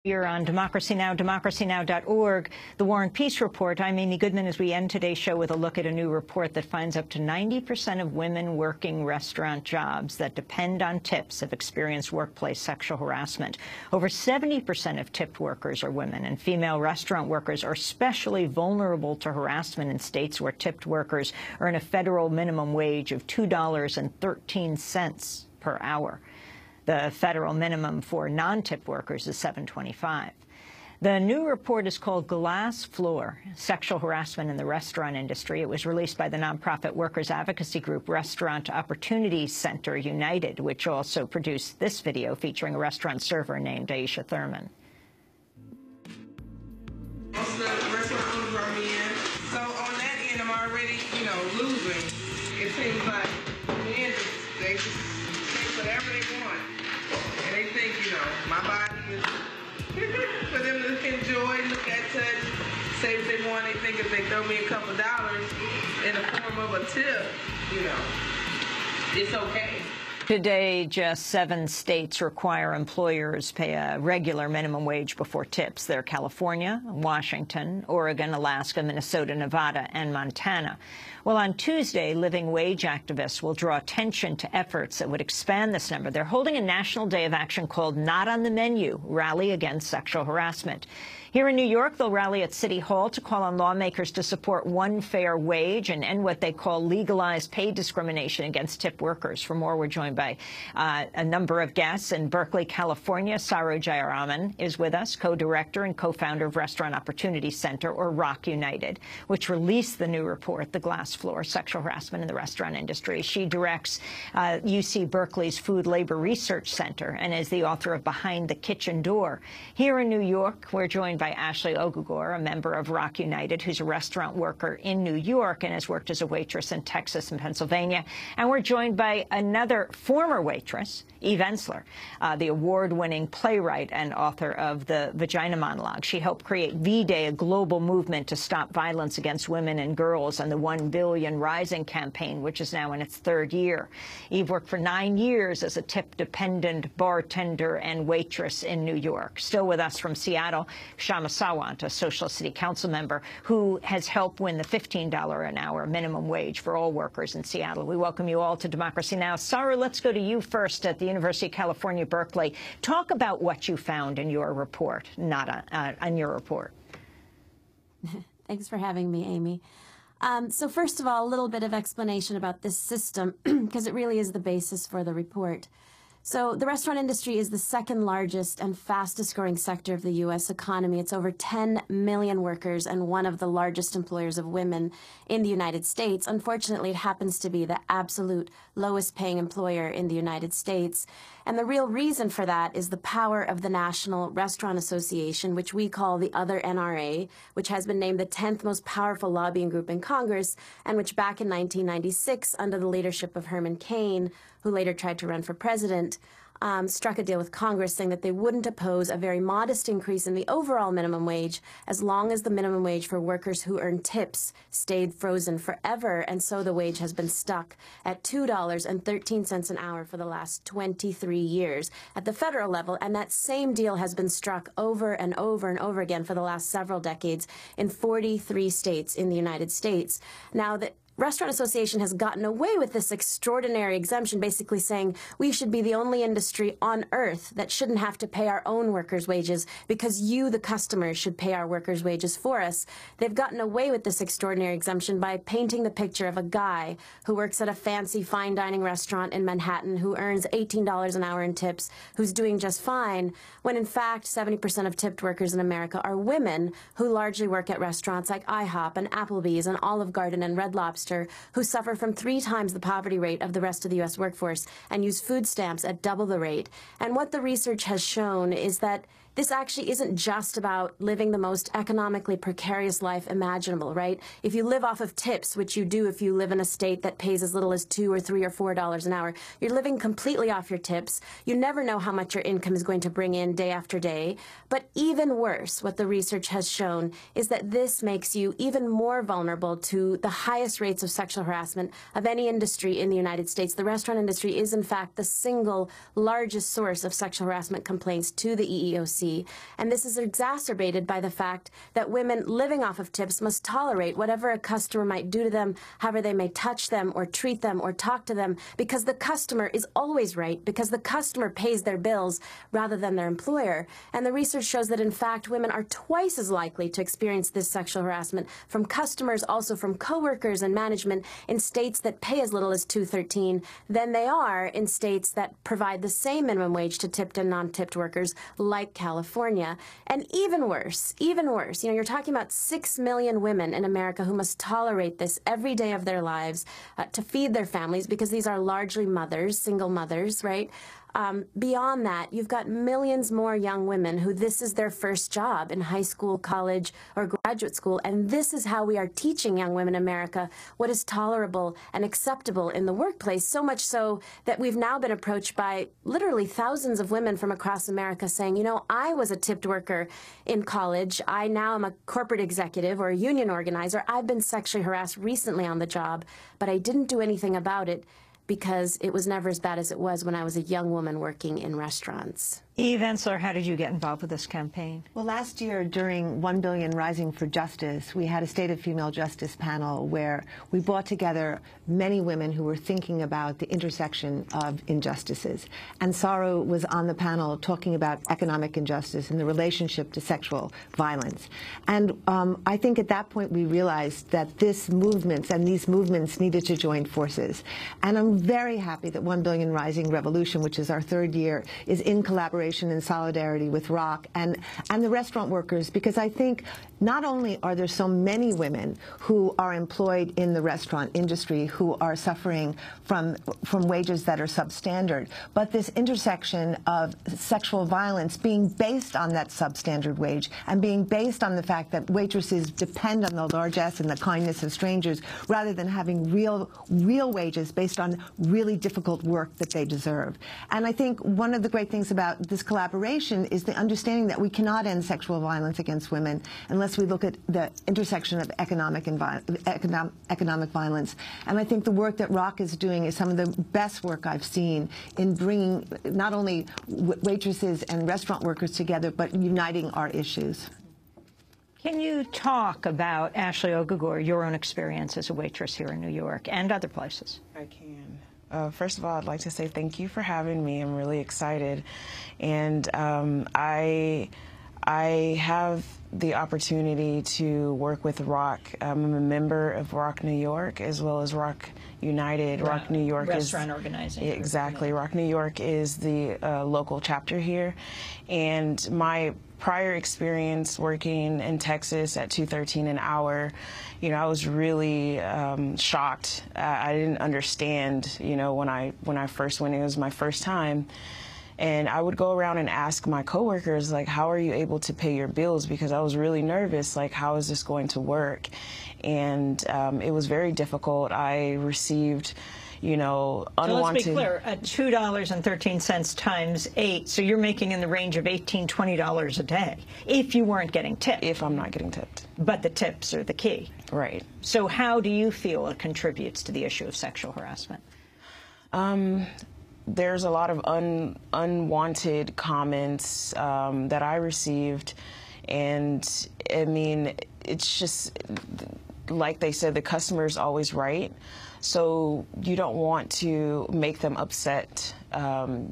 Here on Democracy Now!, democracynow.org, the War and Peace Report. I'm Amy Goodman as we end today's show with a look at a new report that finds up to 90% of women working restaurant jobs that depend on tips have experienced workplace sexual harassment. Over 70% of tipped workers are women, and female restaurant workers are especially vulnerable to harassment in states where tipped workers earn a federal minimum wage of $2.13 per hour. The federal minimum for non-tip workers is $7.25. The new report is called Glass Floor: Sexual Harassment in the Restaurant Industry. It was released by the nonprofit workers advocacy group Restaurant Opportunity Center United, which also produced this video featuring a restaurant server named Aisha Thurman. Most of the restaurant owners are men, so on that end I'm already, losing. It seems like men they just take whatever they want. And they think, my body is for them to enjoy, look at, touch, say what they want. They think if they throw me a couple dollars in the form of a tip, it's okay. Today, just 7 states require employers pay a regular minimum wage before tips. They're California, Washington, Oregon, Alaska, Minnesota, Nevada, and Montana. Well, on Tuesday, living wage activists will draw attention to efforts that would expand this number. They're holding a national day of action called Not on the Menu, Rally Against Sexual Harassment. Here in New York, they'll rally at City Hall to call on lawmakers to support one fair wage and end what they call legalized pay discrimination against tip workers. For more, we're joined by a number of guests. In Berkeley, California, Saru Jayaraman is with us, co-director and co-founder of Restaurant Opportunity Center, or ROC United, which released the new report, The Glass Floor: Sexual Harassment in the Restaurant Industry. She directs UC Berkeley's Food Labor Research Center and is the author of Behind the Kitchen Door. Here in New York, we're joined by Ashley Ogugor, a member of ROC United, who's a restaurant worker in New York and has worked as a waitress in Texas and Pennsylvania. And we're joined by another former waitress, Eve Ensler, the award-winning playwright and author of the Vagina Monologue. She helped create V-Day, a global movement to stop violence against women and girls, and the 1 Billion Rising campaign, which is now in its 3rd year. Eve worked for 9 years as a tip-dependent bartender and waitress in New York. Still with us from Seattle, Shama Sawant, a Socialist City Council member who has helped win the $15 an hour minimum wage for all workers in Seattle. We welcome you all to Democracy Now! Saru, let's go to you first at the University of California, Berkeley. Talk about what you found in your report, on your report. Thanks for having me, Amy. So first of all, a little bit of explanation about this system, because it really is the basis for the report. So the restaurant industry is the 2nd largest and fastest growing sector of the U.S. economy. It's over 10 million workers and one of the largest employers of women in the United States. Unfortunately, it happens to be the absolute lowest paying employer in the United States. And the real reason for that is the power of the National Restaurant Association, which we call the other NRA, which has been named the 10th most powerful lobbying group in Congress, and which back in 1996, under the leadership of Herman Cain, who later tried to run for president, struck a deal with Congress saying that they wouldn't oppose a very modest increase in the overall minimum wage as long as the minimum wage for workers who earn tips stayed frozen forever. And so the wage has been stuck at $2.13 an hour for the last 23 years at the federal level. And that same deal has been struck over and over and over again for the last several decades in 43 states in the United States. Now, the Restaurant Association has gotten away with this extraordinary exemption, basically saying we should be the only industry on earth that shouldn't have to pay our own workers' wages because you, the customers, should pay our workers' wages for us. They've gotten away with this extraordinary exemption by painting the picture of a guy who works at a fancy fine dining restaurant in Manhattan who earns $18 an hour in tips, who's doing just fine, when in fact 70% of tipped workers in America are women who largely work at restaurants like IHOP and Applebee's and Olive Garden and Red Lobster, who suffer from 3 times the poverty rate of the rest of the U.S. workforce and use food stamps at double the rate. And what the research has shown is that this actually isn't just about living the most economically precarious life imaginable, right? If you live off of tips, which you do if you live in a state that pays as little as $2 or $3 or $4 an hour, you're living completely off your tips. You never know how much your income is going to bring in day after day. But even worse, what the research has shown is that this makes you even more vulnerable to the highest rates of sexual harassment of any industry in the United States. The restaurant industry is, in fact, the single largest source of sexual harassment complaints to the EEOC. see. And this is exacerbated by the fact that women living off of tips must tolerate whatever a customer might do to them, however they may touch them or treat them or talk to them, because the customer is always right, because the customer pays their bills rather than their employer. And the research shows that, in fact, women are twice as likely to experience this sexual harassment from customers, also from coworkers and management in states that pay as little as $2.13 than they are in states that provide the same minimum wage to tipped and non-tipped workers, like California. And even worse, you're talking about 6 million women in America who must tolerate this every day of their lives to feed their families, because these are largely mothers, single mothers, right? Beyond that, you've got millions more young women who this is their first job in high school, college, or graduate school, and this is how we are teaching young women in America what is tolerable and acceptable in the workplace, so much so that we've now been approached by literally thousands of women from across America saying, you know, I was a tipped worker in college, I now am a corporate executive or a union organizer, I've been sexually harassed recently on the job, but I didn't do anything about it because it was never as bad as it was when I was a young woman working in restaurants. Eve Ensler, how did you get involved with this campaign? Well, last year during 1 Billion Rising for Justice, we had a State of Female Justice panel where we brought together many women who were thinking about the intersection of injustices. And Saru was on the panel talking about economic injustice and the relationship to sexual violence. And I think at that point we realized that these movements needed to join forces. And I'm very happy that 1 Billion Rising Revolution, which is our third year, is in collaboration and solidarity with ROC and the restaurant workers, because I think not only are there so many women who are employed in the restaurant industry who are suffering from wages that are substandard, but this intersection of sexual violence being based on that substandard wage and being based on the fact that waitresses depend on the largesse and the kindness of strangers rather than having real wages based on really difficult work that they deserve. And I think one of the great things about this collaboration is the understanding that we cannot end sexual violence against women unless we look at the intersection of economic violence. And I think the work that ROC is doing is some of the best work I've seen in bringing not only waitresses and restaurant workers together, but uniting our issues. Can you talk about, Ashley Ogugor, your own experience as a waitress here in New York and other places? I can. First of all, I'd like to say thank you for having me. I'm really excited. And I have the opportunity to work with ROC. I'm a member of ROC New York as well as ROC United. ROC New York restaurant organizing. Exactly. ROC New York is the local chapter here. And my prior experience working in Texas at $2.13 an hour, you know, I was really shocked. I didn't understand, you know, when I first went, it was my first time. And I would go around and ask my coworkers, like, how are you able to pay your bills? Because I was really nervous, like, how is this going to work? And it was very difficult. I received, you know, unwanted... So let's be clear, at $2.13 times 8, so you're making in the range of $18, $20 a day, if you weren't getting tipped. If I'm not getting tipped. But the tips are the key. Right. So how do you feel it contributes to the issue of sexual harassment? There's a lot of unwanted comments that I received, and I mean, it's just like they said, the customer's always right, so you don't want to make them upset.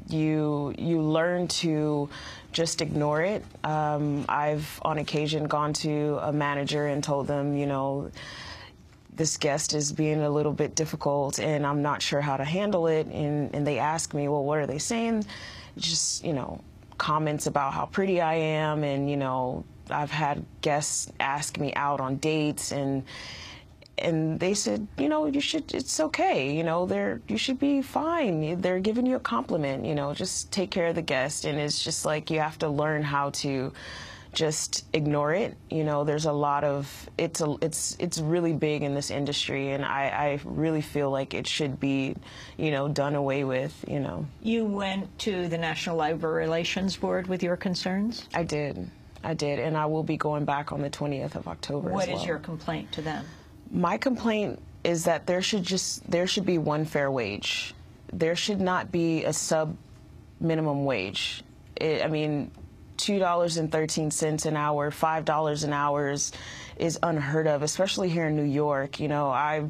You learn to just ignore it. I've on occasion gone to a manager and told them, you know, this guest is being a little bit difficult and I'm not sure how to handle it. And they ask me, well, what are they saying? Just, you know, comments about how pretty I am. And, you know, I've had guests ask me out on dates and they said, you know, it's okay. You know, you should be fine. They're giving you a compliment, you know, just take care of the guest. And it's just like, you have to learn how to just ignore it. You know, there's a lot of, it's really big in this industry, and I really feel like it should be, you know, done away with, you know. You went to the National Labor Relations Board with your concerns? I did, and I will be going back on the 20th of October as well. What is your complaint to them? My complaint is that there should be one fair wage. There should not be a sub minimum wage. I mean, $2.13 an hour, $5 an hour is unheard of, especially here in New York. You know, I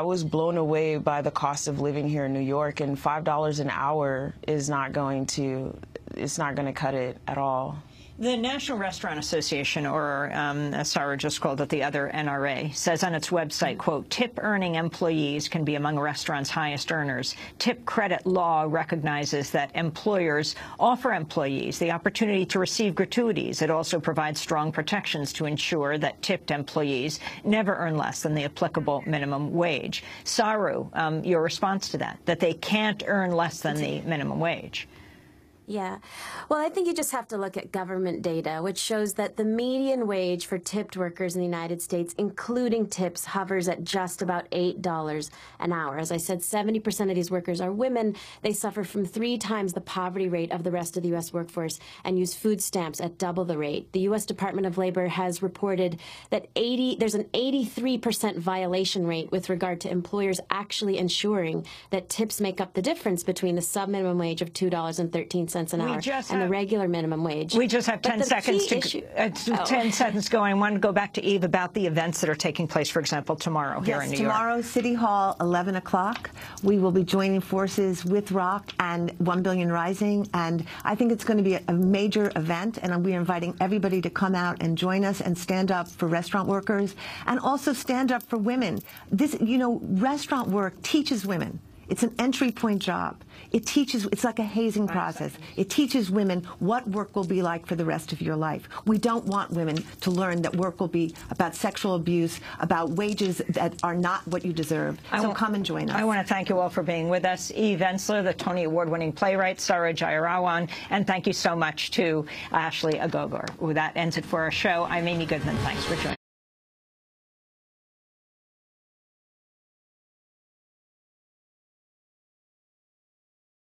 was blown away by the cost of living here in New York, and $5 an hour is not going to, it's not going to cut it at all. The National Restaurant Association, or as Sarah just called it, the other NRA, says on its website, quote, tip-earning employees can be among a restaurant's highest earners. Tip credit law recognizes that employers offer employees the opportunity to receive gratuities. It also provides strong protections to ensure that tipped employees never earn less than the applicable minimum wage. Saru, your response to that they can't earn less than the minimum wage. Yeah. Well, I think you just have to look at government data, which shows that the median wage for tipped workers in the United States, including tips, hovers at just about $8 an hour. As I said, 70% of these workers are women. They suffer from 3 times the poverty rate of the rest of the U.S. workforce and use food stamps at double the rate. The U.S. Department of Labor has reported that there's an 83% violation rate with regard to employers actually ensuring that tips make up the difference between the sub-minimum wage of $2.13 an hour and the regular minimum wage. We just have 10 seconds to 10 seconds going. I want to go back to Eve about the events that are taking place, for example, tomorrow here in New York. Tomorrow, City Hall, 11 o'clock. We will be joining forces with Rock and 1 Billion Rising, and I think it's going to be a major event, and we're inviting everybody to come out and join us and stand up for restaurant workers and also stand up for women. This, you know, restaurant work teaches women. It's an entry point job. It teaches, it's like a hazing process. It teaches women what work will be like for the rest of your life. We don't want women to learn that work will be about sexual abuse, about wages that are not what you deserve. So come and join us. I want to thank you all for being with us. Eve Ensler, the Tony Award-winning playwright, Sarah Jayarawan, and thank you so much to Ashley Agogor. That ends it for our show. I'm Amy Goodman. Thanks for joining.